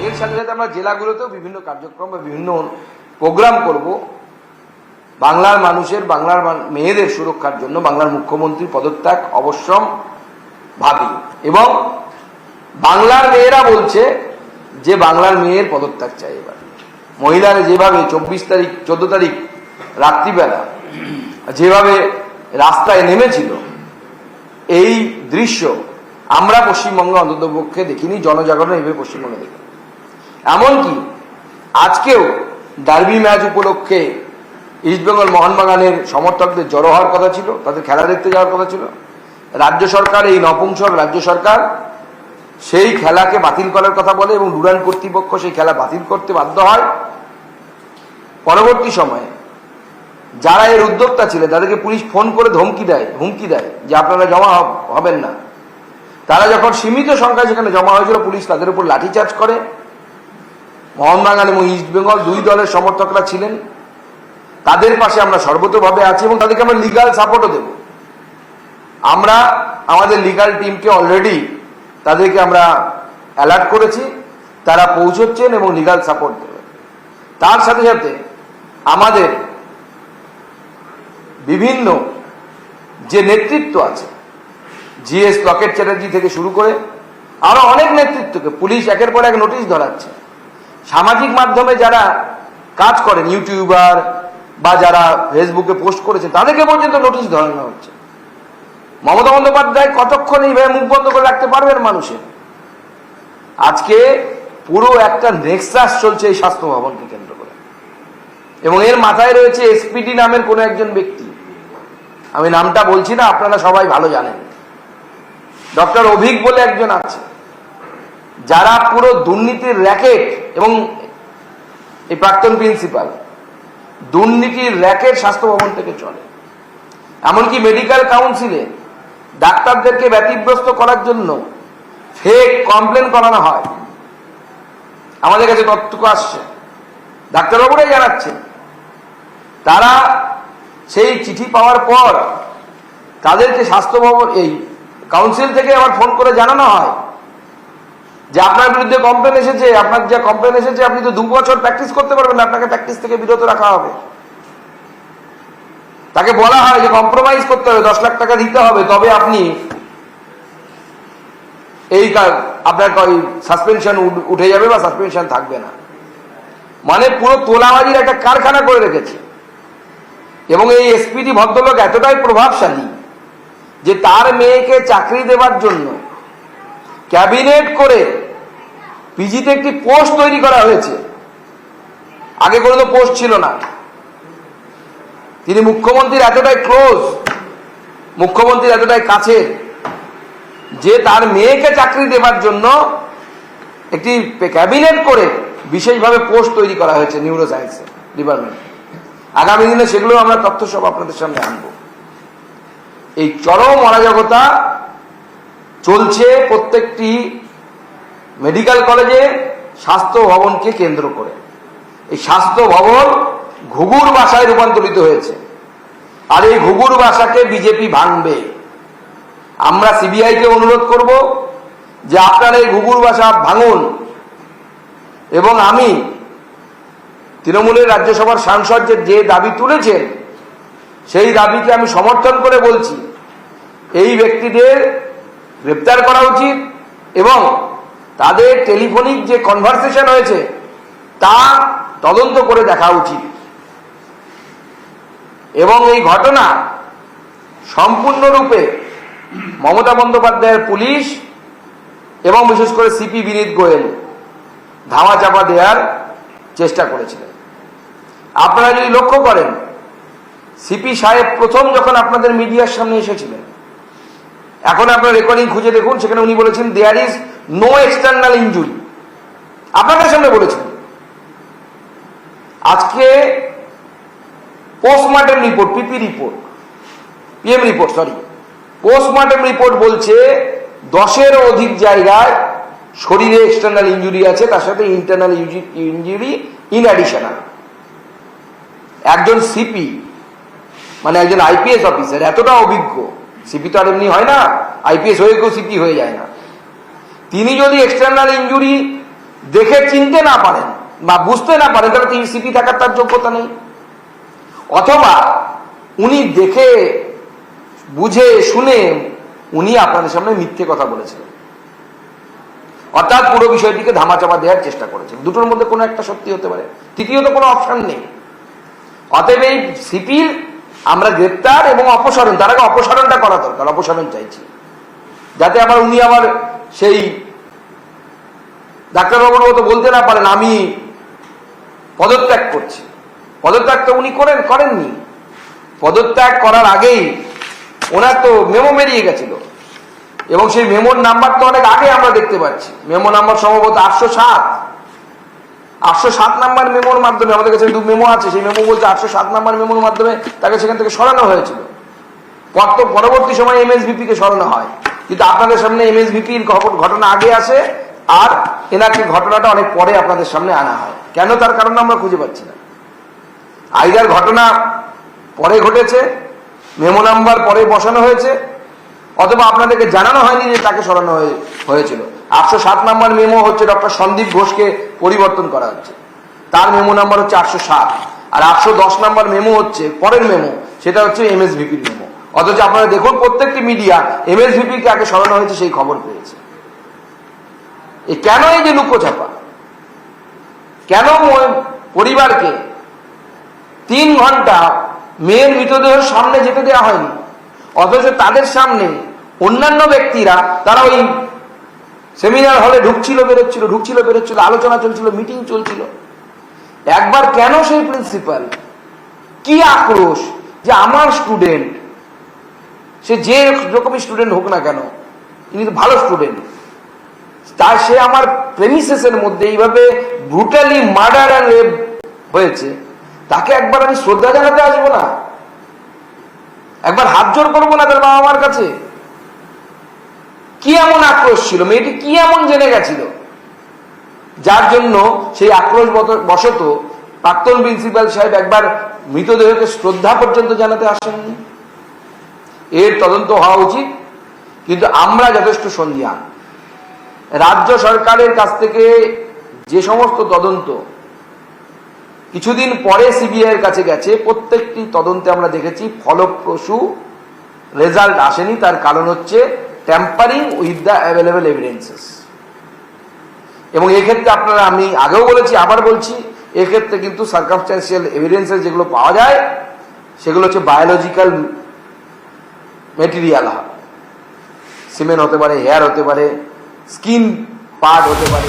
এর সাথে সাথে আমরা জেলাগুলোতেও বিভিন্ন কার্যক্রম বা বিভিন্ন প্রোগ্রাম করব বাংলার মানুষের, বাংলার মেয়েদের সুরক্ষার জন্য। বাংলার মুখ্যমন্ত্রী পদত্যাগ অবশ্যম ভাবি, এবং বাংলার মেয়েরা বলছে যে বাংলার মেয়ের পদত্যাগ চাই। এবার মহিলারা যেভাবে 24 তারিখ 14 তারিখ রাত্রিবেলা যেভাবে রাস্তায় নেমেছিল, এই দৃশ্য আমরা পশ্চিমবঙ্গে অন্ততপক্ষে দেখিনি, জনজাগরণ এইভাবে পশ্চিমবঙ্গে দেখি। এমনকি আজকেও ডার্বি ম্যাচ উপলক্ষে ইস্টবেঙ্গল মোহনবাগানের সমর্থকদের জড়ো হওয়ার কথা ছিল, তাদের খেলা দেখতে যাওয়ার কথা ছিল। রাজ্য সরকার, এই নপুংসক রাজ্য সরকার সেই খেলাকে বাতিল করার কথা বলে এবং ডুরান্ড কর্তৃপক্ষ সেই খেলা বাতিল করতে বাধ্য হয়। পরবর্তী সময়ে যারা এর উদ্যোক্তা ছিলেন তাদেরকে পুলিশ ফোন করে হুমকি দেয় যে আপনারা জমা হবেন না। তারা যখন সীমিত সংখ্যায় সেখানে জমা হয়েছিল, পুলিশ তাদের উপর লাঠিচার্জ করে। মোহনবাগান এবং ইস্টবেঙ্গল দুই দলের সমর্থকরা ছিলেন, তাদের পাশে আমরা সর্বতোভাবে আছি এবং তাদেরকে আমরা লিগাল সাপোর্টও দেব। আমরা আমাদের লিগাল টিমকে অলরেডি তাদেরকে আমরা অ্যালার্ট করেছি, তারা পৌঁছচ্ছেন এবং লিগাল সাপোর্ট দেবে। তার সাথে সাথে আমাদের বিভিন্ন যে নেতৃত্ব আছে, জিএস লকেট চ্যাটার্জি থেকে শুরু করে আরো অনেক নেতৃত্বকে পুলিশ একের পর এক নোটিশ ধরাচ্ছে। সামাজিক মাধ্যমে যারা কাজ করেন, ইউটিউবার বা যারা ফেসবুকে পোস্ট করেছে, তাদেরকে পর্যন্ত নোটিশ ধরানো হচ্ছে। মমতা বন্দ্যোপাধ্যায় কতক্ষণ এইভাবে মুখ বন্ধ করে রাখতে পারবেন মানুষের? আজকে পুরো একটা নেক্সাস চলছে এই স্বাস্থ্য ভবনকে কেন্দ্র করে, এবং এর মাথায় রয়েছে এসপিডি নামের কোন একজন ব্যক্তি। আমি নামটা বলছি না, আপনারা সবাই ভালো জানেন। ডক্টর অভিক বলে একজন আছে, যারা পুরো দুর্নীতির র্যাকেট, এবং এই প্রাক্তন প্রিন্সিপাল, দুর্নীতির র্যাকেট স্বাস্থ্য ভবন থেকে চলে। এমনকি মেডিকেল কাউন্সিলে ডাক্তারদেরকে ব্যতিব্যস্ত করার জন্য ফেক কমপ্লেন করানো হয়। আমাদের কাছে তথ্য আসছে, ডাক্তারবাবুরাই জানাচ্ছে। তারা সেই চিঠি পাওয়ার পর তাদেরকে স্বাস্থ্য ভবন, এই কাউন্সিল থেকে আবার ফোন করে জানানো হয় যে আপনার বিরুদ্ধে কমপ্লেন এসেছে, আপনার যা কমপ্লেন এসেছে আপনি তো 2 বছর প্র্যাকটিস করতে পারবেন না, আপনাকে প্র্যাকটিস থেকে বিরত রাখা হবে। তাকে বলা হয় যে কম্প্রোমাইজ করতে হবে, 10 লাখ টাকা দিতে হবে, তবে আপনি এই আপনার সাসপেনশন উঠে যাবে বা সাসপেনশন থাকবে না। মানে পুরো তোলাবাজির একটা কারখানা করে রেখেছে। এবং এই এসপিডি ভদ্রলোক এতটাই প্রভাবশালী যে তার মেয়েকে চাকরি দেওয়ার জন্য ক্যাবিনেট করে পিজিতে একটি পোস্ট তৈরি করা হয়েছে। আগে কোনো তো পোস্ট ছিল না। তিনি মুখ্যমন্ত্রীর এতটাই ক্লোজ, মুখ্যমন্ত্রীর এতটাই কাছে যে তার মেয়েকে চাকরি দেওয়ার জন্য একটি ক্যাবিনেট করে বিশেষভাবে পোস্ট তৈরি করা হয়েছে নিউরো সায়েন্স ডিপার্টমেন্ট। আগামী দিনে সেগুলো আমরা তথ্য সব আপনাদের সামনে আনব। এই চরম অরাজকতা চলছে প্রত্যেকটি মেডিকেল কলেজে স্বাস্থ্য ভবনকে কেন্দ্র করে। এই স্বাস্থ্য ভবন ঘুঘুর বাসায় রূপান্তরিত হয়েছে, আর এই ঘুঘুর বাসাকে বিজেপি ভাঙবে। আমরা সিবিআইকে অনুরোধ করব যে আপনারা এই ঘুঘুর বাসা ভাঙুন, এবং আমি তৃণমূলের রাজ্যসভার সাংসদ যে দাবি তুলেছেন সেই দাবিকে আমি সমর্থন করে বলছি, এই ব্যক্তিদের গ্রেপ্তার করা উচিত এবং তাদের টেলিফোনিক যে কনভারসেশন হয়েছে তা তদন্ত করে দেখা উচিত। এবং এই ঘটনা সম্পূর্ণরূপে মমতা বন্দ্যোপাধ্যায়ের পুলিশ এবং বিশেষ করে সিপি বিনীত গোয়েল ধামাচাপা দেওয়ার চেষ্টা করেছিলেন। আপনারা যদি লক্ষ্য করেন, সিপি সাহেব প্রথম যখন আপনাদের মিডিয়ার সামনে এসেছিলেন, এখন আপনার রেকর্ডিং খুঁজে দেখুন, সেখানে উনি বলেছেন there is no external injury. আপনাদের সামনে বলেছেন। আজকে postmortem report, PM report postmortem report বলছে 10-এরও অধিক জায়গায় শরীরে এক্সটার্নাল ইনজুরি আছে, তার সাথে ইন্টারনাল ইনজুরি ইন অ্যাডিশনাল। একজন সিপি মানে একজন আইপিএস অফিসার এতটা অভিজ্ঞ, সিপি তো আর এমনি হয় না, আইপিএস হয়ে কেউ সিপি হয়ে যায় না। তিনি যদি এক্সটার্নাল ইনজুরি দেখে চিনতে না পারেন বা বুঝতে না পারেন, তাহলে তিনি সিপি থাকার তার যোগ্যতা নেই। অথবা উনি দেখে বুঝে শুনে উনি আপনাদের সামনে মিথ্যে কথা বলেছিলেন, অর্থাৎ পুরো বিষয়টিকে ধামাচাপা দেওয়ার চেষ্টা করেছেন। দুটোর মধ্যে কোনো একটা সত্যি হতে পারে, তৃতীয়ত কোনো অপশন নেই। অতএব এই সিপির আমরা গ্রেপ্তার এবং অপসারণ, তার আগে অপসারণটা করা দরকার, অপসারণ চাইছি, যাতে আবার উনি আবার সেই ডাক্তারবাবুর মতো বলতে না পারেন আমি পদত্যাগ করছি। পদত্যাগ তো উনি করেননি। পদত্যাগ করার আগেই ওনার তো মেমো বেরিয়ে গেছিল, এবং সেই মেমোর নাম্বার তো অনেক আগে আমরা দেখতে পাচ্ছি। মেমো নাম্বার সম্ভবত 807 নাম্বার মেমোর মাধ্যমে, আমাদের কাছে মেমো আছে, সেই মেমো বলছে 807 নাম্বার মেমোর মাধ্যমে তাকে সেখান থেকে সরানো হয়েছিল। পরবর্তী সময় এমএসভিপি কে সরানো হয়, কিন্তু আপনাদের সামনে এমএসভিপির ঘটনা আগে আসে আর এনাকে ঘটনাটা অনেক পরে আপনাদের সামনে আনা হয়। কেন, তার কারণ আমরা খুঁজে পাচ্ছি না। আইদার ঘটনা পরে ঘটেছে, মেমো নাম্বার পরে বসানো হয়েছে, অথবা আপনাদেরকে জানানো হয়নি যে তাকে সরানো হয়েছিল। 807 নাম্বার মেমো হচ্ছে ডক্টর সন্দীপ ঘোষকে পরিবর্তন করা হচ্ছে, তার মেমো নাম্বার হচ্ছে 807। আর 810 নাম্বার মেমো হচ্ছে পরের মেমো, সেটা হচ্ছে এমএসভিপির মেমো। অথচ আপনারা দেখুন প্রত্যেকটি মিডিয়া এমএসভিপি কে আগে সরানো হয়েছে সেই খবর পেয়েছে। কেন এই যে লুকোচাপা? কেন পরিবারকে 3 ঘন্টা মেয়ের মৃতদেহের সামনে যেতে দেওয়া হয়নি, অথচ তাদের সামনে অন্যান্য ব্যক্তিরা তারা ওই সেমিনার হলে ঢুকছিল বেরোচ্ছিল, আলোচনা চলছিল, মিটিং চলছিল। একবার কেন সেই প্রিন্সিপাল, কি আক্রোশ যে আমার স্টুডেন্ট, সে যে রকমই স্টুডেন্ট হোক না কেন, তিনি তো ভালো স্টুডেন্ট, তার সে আমার প্রেমিসেসের মধ্যে এইভাবে ব্রুটালি মার্ডার আর রেপ হয়েছে, তাকে একবার আমি শ্রদ্ধা জানাতে আসবো না? একবার হাত জোর করবো না তার বাবা মার কাছে? কি এমন আক্রোশ ছিল, মেয়েটি কি এমন জেনে গেছিল যার জন্য সেই আক্রোশ বশত প্রাক্তন প্রিন্সিপাল সাহেব একবার মৃতদেহকে শ্রদ্ধা পর্যন্ত জানাতে আসেননি? এর তদন্ত হওয়া উচিত, কিন্তু আমরা যথেষ্ট সন্দিহান। রাজ্য সরকারের কাছ থেকে যে সমস্ত তদন্ত কিছুদিন পরে সিবিআই এর কাছে গেছে, প্রত্যেকটি তদন্তে আমরা দেখেছি ফলপ্রসূ রেজাল্ট আসেনি। তার কারণ হচ্ছে tampering with the available evidences. এবং এক্ষেত্রে আপনারা, আমি আগেও বলেছি আবার বলছি, এক্ষেত্রে কিন্তু সার্কামস্ট্যান্সিয়াল এভিডেন্সেস যেগুলো পাওয়া যায় সেগুলো হচ্ছে বায়োলজিক্যাল মেটেরিয়াল, সিমেন্ট হতে পারে, হেয়ার হতে পারে, স্কিন পার্ট হতে পারে।